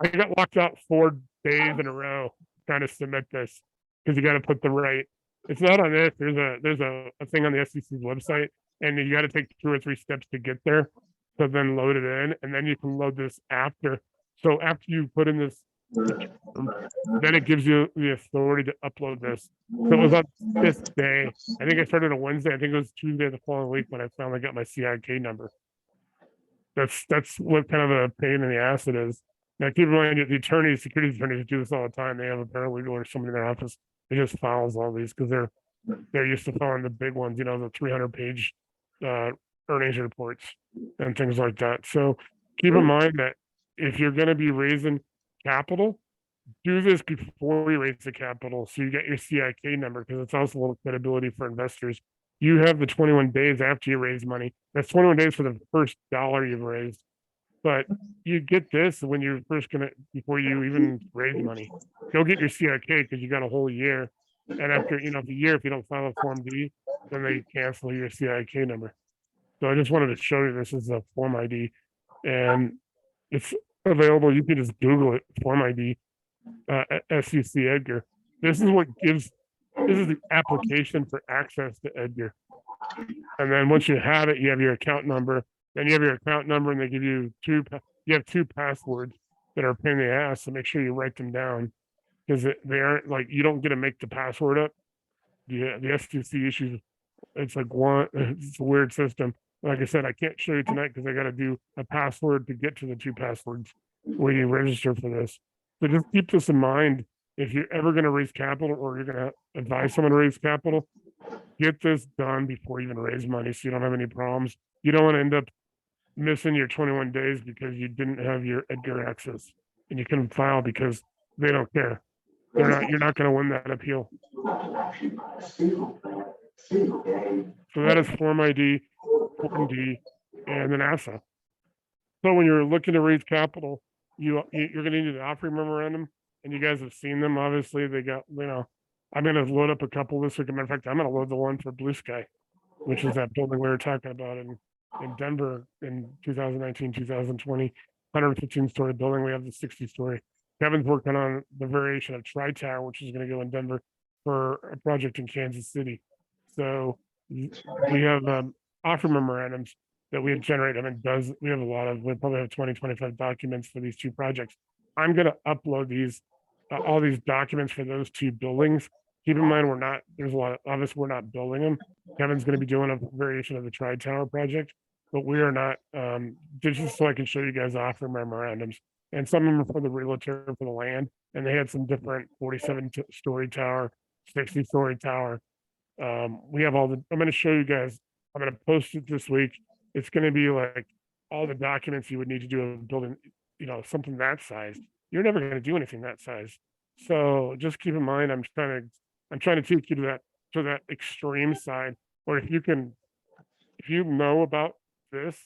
I got locked out 4 days in a row trying to submit this, because you got to put the right, it's not on this. There's a thing on the SEC's website, and you got to take 2 or 3 steps to get there. So then load it in, and then you can load this after. So after you put in this, then it gives you the authority to upload this. So it was on this day. I think I started on Wednesday. I think it was Tuesday the following week when I finally got my CIK number. That's what kind of a pain in the ass it is. Now keep in mind that the securities attorneys do this all the time. They have a paralegal or somebody in their office. They just files all these because they're used to filing the big ones, the 300-page earnings reports and things like that. So keep in mind that if you're going to be raising capital, do this before you raise the capital so you get your CIK number, because it's also a little credibility for investors. You have the 21 days after you raise money. That's 21 days for the first dollar you've raised. But you get this when you're first before you even raise money. Go get your CIK because you got a whole year. And after, the year, if you don't file a Form D, then they cancel your CIK number. So I just wanted to show you this is a Form ID, and it's available. You can just Google it, Form ID, SEC Edgar. This is the application for access to Edgar. And then once you have it, you have your account number. Then you have your account number, and they give you two passwords that are a pain in the ass. So make sure you write them down, because they aren't like, you don't get to make the password up. The SEC issues. It's like it's a weird system. Like I said, I can't show you tonight because I got to do a password to get to the two passwords where you register for this. So just keep this in mind. If you're ever going to raise capital, or you're going to advise someone to raise capital, get this done before you even raise money so you don't have any problems. You don't want to end up missing your 21 days because you didn't have your Edgar access and you couldn't file because they don't care. You're not going to win that appeal. So that is Form ID, Form D, and then NASSA. So when you're looking to raise capital, you're going to need an offering memorandum, and you guys have seen them. Obviously, they got, I'm going to load up a couple this week. As a matter of fact, I'm going to load the one for Blue Sky, which is that building we were talking about in Denver in 2019, 2020, 115-story building. We have the 60-story. Kevin's working on the variation of Tri-Tower, which is going to go in Denver for a project in Kansas City. So we have offer memorandums that we have generated. We have a lot of, we probably have 20, 25 documents for these two projects. I'm going to upload these, all these documents for those two buildings. Keep in mind, there's a lot of us, we're not building them. Kevin's going to be doing a variation of the Tri-Tower project, but we are not, just so I can show you guys offer memorandums. And some of them are for the realtor for the land, and they had some different 47-story tower, 60-story tower. We have I'm going to show you guys, I'm going to post it this week. It's going to be like all the documents you would need to do a building, something that size. You're never going to do anything that size. So just keep in mind, I'm trying to teach you to that extreme side, or if you know about this,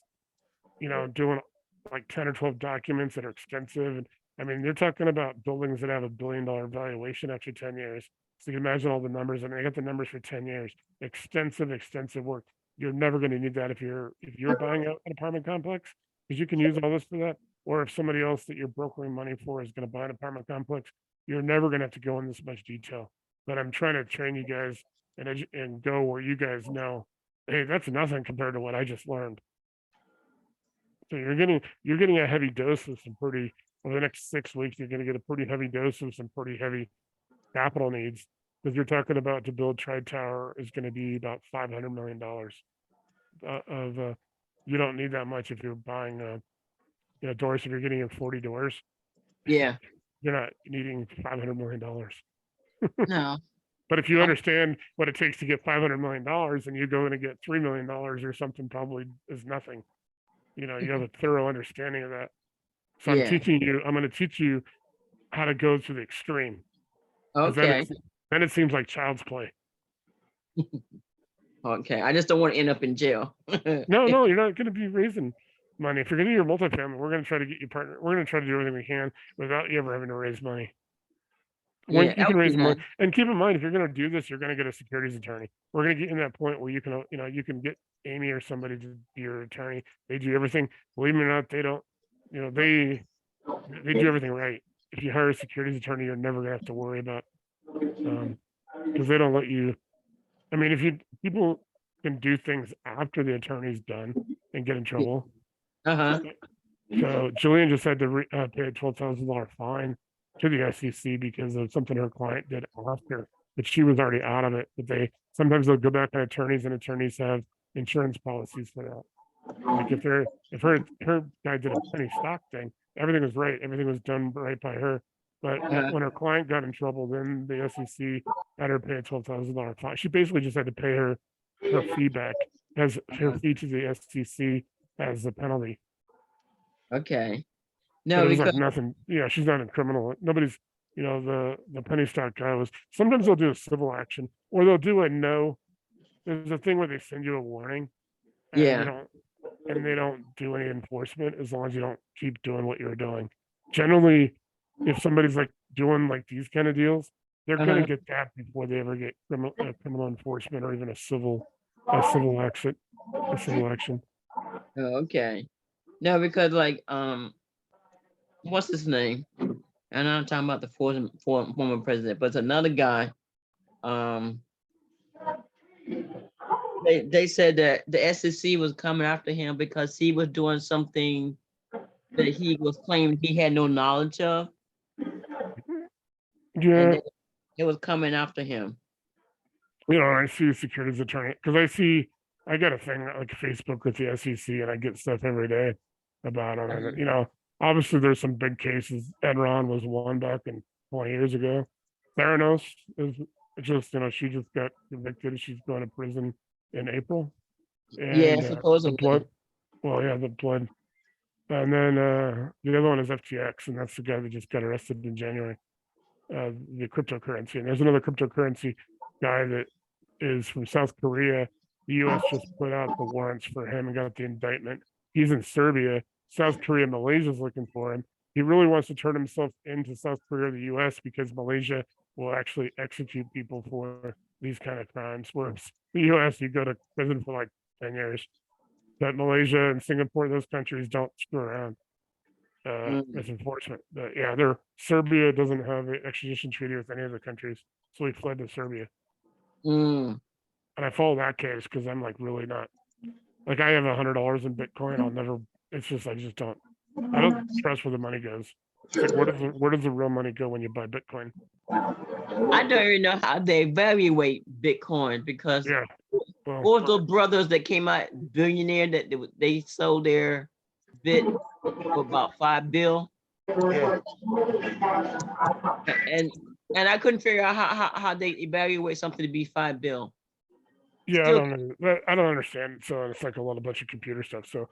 doing like 10 or 12 documents that are extensive. And you're talking about buildings that have $1 billion valuation after 10 years. So you can imagine all the numbers. I got the numbers for 10 years. Extensive work. You're never going to need that if you're buying an apartment complex, because you can use all this for that. Or if somebody else that you're brokering money for is going to buy an apartment complex, you're never going to have to go in this much detail. But I'm trying to train you guys and go where you guys know, hey, that's nothing compared to what I just learned. So you're getting a heavy dose of over the next 6 weeks, you're going to get a pretty heavy dose of some pretty heavy capital needs, because you're talking about to build Tri-Tower is going to be about $500 million you don't need that much if you're buying doors. If you're getting in 40 doors, Yeah. You're not needing $500 million. No. But if you understand what it takes to get $500 million, and you go in and get $3 million or something, probably is nothing. You have a thorough understanding of that. So Yeah. I'm going to teach you how to go to the extreme. Okay. Then it seems like child's play. Okay. I just don't want to end up in jail. No, you're not going to be raising money. If you're going to do your multifamily, we're going to try to get you partner. We're going to try to do everything we can without you ever having to raise money. When Yeah, you can raise okay. money, and keep in mind, if you're going to do this, you're going to get a securities attorney. We're going to get in that point where you can get Amy or somebody to be your attorney. They do everything. Believe me or not, they don't. They do everything right. If you hire a securities attorney, you're never going to have to worry about because they don't let you. If people can do things after the attorney's done and get in trouble. Uh-huh. So Julian just had to pay a $12,000 fine to the SEC because of something her client did after, but she was already out of it. But sometimes they'll go back on attorneys, and attorneys have insurance policies for that. Like if her guy did a penny stock thing, everything was right, everything was done right by her. But when her client got in trouble, then the SEC had her pay a $12,000 fine. She basically just had to pay her fee back has her Uh-huh. fee to the SEC as a penalty. Okay. But No, it was like because nothing. Yeah, she's not a criminal. Nobody's, the penny stock guy was. Sometimes they'll do a civil action, or they'll do a no. There's a thing where they send you a warning, and yeah. they don't do any enforcement as long as you don't keep doing what you're doing. Generally, if somebody's like doing like these kind of deals, they're gonna Uh-huh. get that before they ever get criminal enforcement or even a civil action. A civil action. Oh, okay. No, because like what's his name? And I'm talking about the former president, but it's another guy. Um, they said that the SEC was coming after him because he was doing something that he was claiming he had no knowledge of, Yeah, and it was coming after him. I see a securities attorney because I got a thing like Facebook with the SEC, and I get stuff every day about them. And obviously there's some big cases. Enron was one back in 20 years ago. Theranos is just she just got convicted. She's going to prison in April. Yeah, And the supposedly. blood, well, yeah, the blood. And then the other one is FTX, and that's the guy that just got arrested in January. The cryptocurrency, and there's another cryptocurrency guy that is from South Korea. The U.S. just put out the warrants for him and got the indictment. He's in Serbia. South Korea, Malaysia's looking for him. He really wants to turn himself into South Korea or the U.S. because Malaysia will actually execute people for these kind of crimes. Whereas the U.S., you go to prison for like 10 years. But Malaysia and Singapore, those countries don't screw around. With enforcement. Serbia doesn't have an extradition treaty with any of the countries, so he fled to Serbia. Mm. And I follow that case because I'm like really not like I have $100 in Bitcoin. I'll never. It's just I just don't. I don't trust where the money goes. It's like where does the real money go when you buy Bitcoin? I don't even know how they evaluate Bitcoin because Yeah. Well, all those brothers that came out billionaire that they sold their bit for about $5 billion. yeah. And I couldn't figure out how they evaluate something to be $5 billion. Yeah, Still, I don't understand. So it's like a bunch of computer stuff. So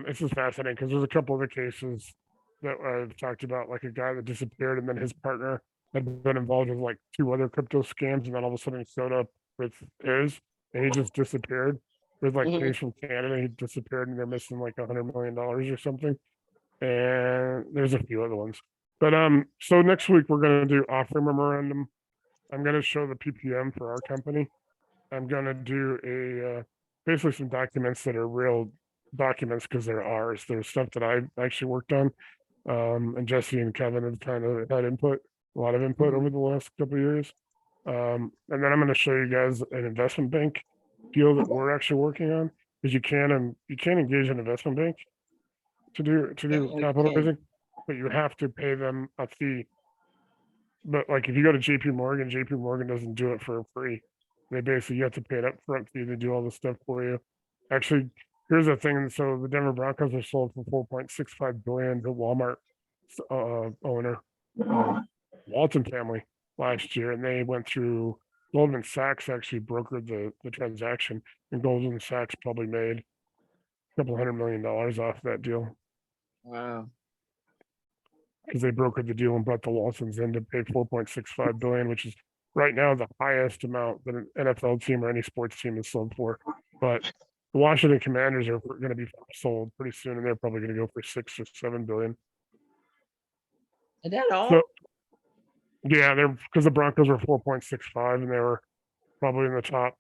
it's just fascinating because there's a couple other cases that I've talked about, like a guy that disappeared and then his partner had been involved with like 2 other crypto scams, and then all of a sudden he showed up with his and he just disappeared with like Mhm. things from Canada. He disappeared and they're missing like $100 million or something. And there's a few other ones. But so next week we're gonna do offering memorandum. I'm gonna show the PPM for our company. I'm gonna do a basically some documents that are real documents because they're ours. There's stuff that I actually worked on, and Jesse and Kevin have kind of had a lot of input over the last couple of years. And then I'm going to show you guys an investment bank deal that we're actually working on because you can engage an investment bank to do capital raising, but you have to pay them a fee. But like if you go to JP Morgan doesn't do it for free. They basically you have to pay an upfront fee to do all this stuff for you. Actually, here's the thing. So the Denver Broncos are sold for 4.65 billion to Walmart owner, Walton family last year, and they went through Goldman Sachs actually brokered the transaction, and Goldman Sachs probably made a couple $100 million off that deal Wow. because they brokered the deal and brought the Waltons in to pay 4.65 billion, which is right now the highest amount that an NFL team or any sports team is sold for. But the Washington Commanders are going to be sold pretty soon, and they're probably going to go for 6 or 7 billion. Is that all? So, yeah, they're because the Broncos were 4.65, and they were probably in the top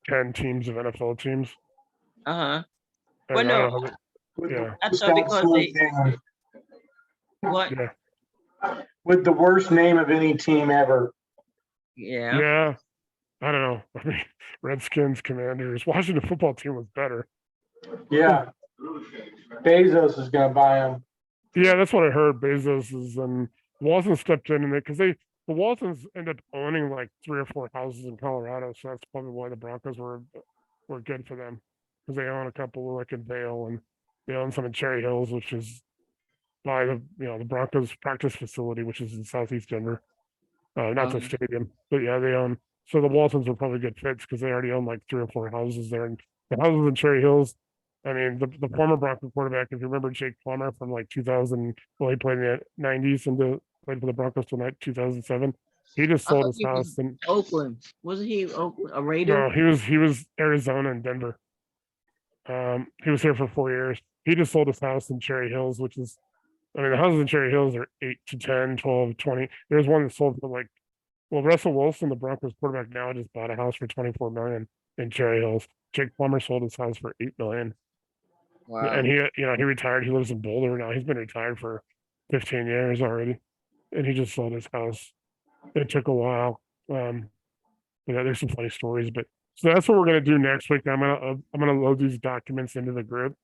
10 teams of NFL teams. Uh-huh. And Well, I no, don't know, yeah, that's all because they what? yeah, With the worst name of any team ever. Yeah. yeah. I don't know. I mean, Redskins, Commanders, Washington football team was better. Yeah. Bezos is going to buy them. Yeah, that's what I heard. Bezos is Walton stepped in and because the Waltons end up owning like 3 or 4 houses in Colorado, so that's probably why the Broncos were good for them because they own a couple like in Vail and they own some in Cherry Hills, which is by the Broncos practice facility, which is in Southeast Denver. Not the stadium, but yeah, they own So the Waltons were probably good fits because they already own like 3 or 4 houses there. And the houses in Cherry Hills, I mean, the former Bronco quarterback, if you remember Jake Plummer from like 2000, well, he played in the 90s and played for the Broncos till 2007. He just I sold thought his he was house and Oakland. Wasn't he Oakland, a Raider? no, he was Arizona and Denver. He was here for 4 years. He just sold his house in Cherry Hills, which is, I mean, the houses in Cherry Hills are 8 to 10, 12, 20. There's one that sold for like, well, Russell Wilson, the Broncos quarterback now, just bought a house for 24 million in Cherry Hills. Jake Plummer sold his house for 8 million. Wow. And he retired. He lives in Boulder now. He's been retired for 15 years already. And he just sold his house. It took a while. Yeah, there's some funny stories, but so that's what we're gonna do next week. I'm gonna load these documents into the group,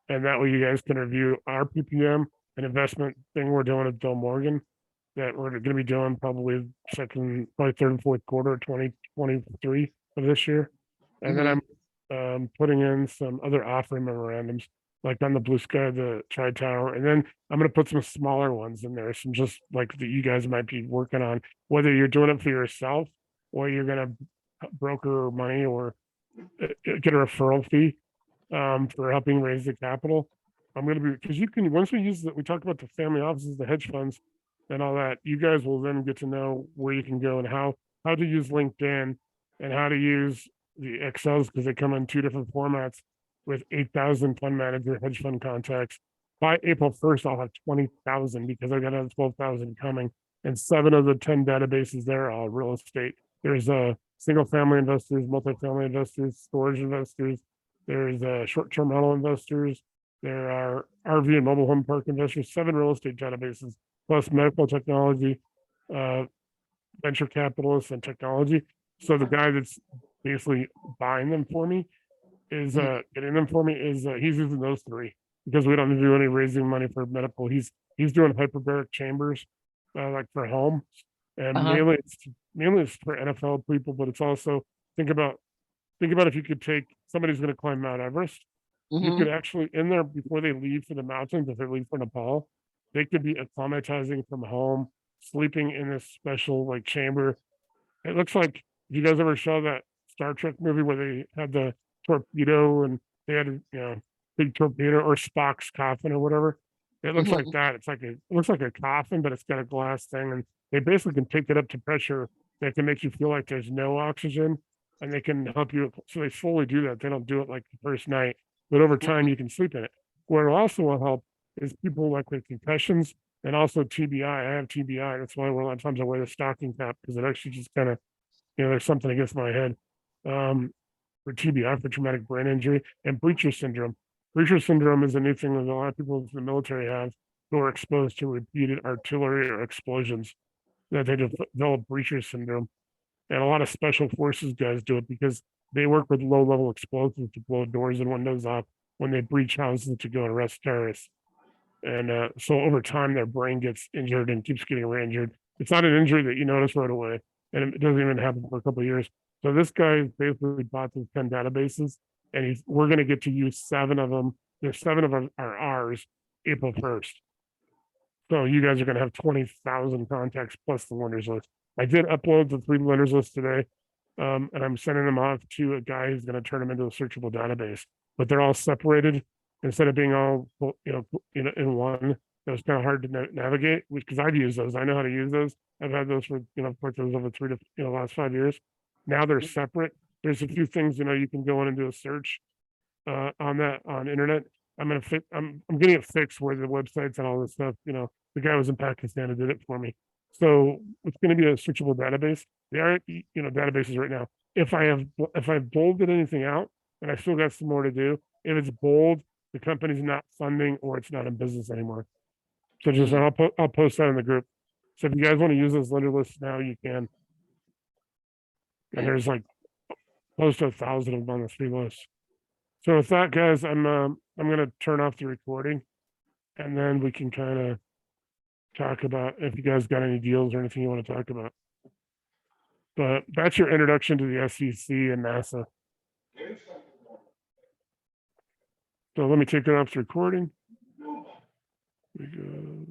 and that way you guys can review our PPM, an investment thing we're doing at Bill Morgan, that we're gonna be doing probably third and fourth quarter of 2023 of this year, and then I'm putting in some other offering memorandums, like on the Blue Sky, the Tri Tower, and then I'm gonna put some smaller ones in there, some just like that you guys might be working on, whether you're doing it for yourself or you're gonna broker money or get a referral fee for helping raise the capital. I'm gonna be, because you can, once we use that, we talked about the family offices, the hedge funds, and all that. You guys will then get to know where you can go and how to use LinkedIn and how to use the Excels, because they come in 2 different formats with 8,000 fund manager hedge fund contacts. By April 1st, I'll have 20,000 because I got another 12,000 coming, and 7 of the 10 databases there are real estate. There's single family investors, multifamily investors, storage investors. There's short-term rental investors. There are RV and mobile home park investors, 7 real estate databases, plus medical technology, venture capitalists and technology. So the guy that's basically buying them for me is getting them for me is he's using those 3 because we don't do any raising money for medical. He's doing hyperbaric chambers like for home, and mainly it's for NFL people, but it's also think about if you could take somebody who's going to climb Mount Everest, you could actually in there before they leave for the mountains, if they leave for Nepal, they could be acclimatizing from home, sleeping in this special like chamber. It looks like, you guys ever saw that Star Trek movie where they had the torpedo and they had a big torpedo or Spock's coffin or whatever? It looks like that. It looks like a coffin, but it's got a glass thing, and they basically can take it up to pressure that can make you feel like there's no oxygen, and they can help you. So they slowly do that. They don't do it like the first night, but over time you can sleep in it. Where it also will help is people like with concussions and also TBI. I have TBI. That's why a lot of times I wear the stocking cap, because it actually just kind of, there's something against my head. For TBI, for traumatic brain injury, and breacher syndrome. Breacher syndrome is a new thing that a lot of people in the military have who are exposed to repeated artillery or explosions, that they develop breacher syndrome. And a lot of special forces guys do it because they work with low level explosives to blow doors and windows off when they breach houses to go and arrest terrorists. And so over time, their brain gets injured and keeps getting re-injured. It's not an injury that you notice right away, and it doesn't even happen for a couple of years. So this guy basically bought these 10 databases, and we're going to get to use 7 of them. There's 7 of them are ours, April 1st. So you guys are going to have 20,000 contacts plus the lenders list. I did upload the 3 lenders list today, and I'm sending them off to a guy who's going to turn them into a searchable database. But they're all separated instead of being all in one. It was kind of hard to navigate because I've used those. I know how to use those. I've had those for those over 3 to last 5 years. Now they're separate. There's a few things you can go in and do a search on internet. I'm getting it fixed where the websites and all this stuff. The guy was in Pakistan and did it for me. So it's going to be a searchable database. They are databases right now. If I've bolded anything out, and I still got some more to do. If it's bold, the company's not funding or it's not in business anymore. So just I'll post that in the group. So if you guys want to use those lender lists now, you can. And there's like close to 1,000 of them on the 3 lists. So with that, guys, I'm gonna turn off the recording, and then we can kind of talk about if you guys got any deals or anything you want to talk about. But that's your introduction to the SEC and NASSA. So let me take it off the recording. There we go.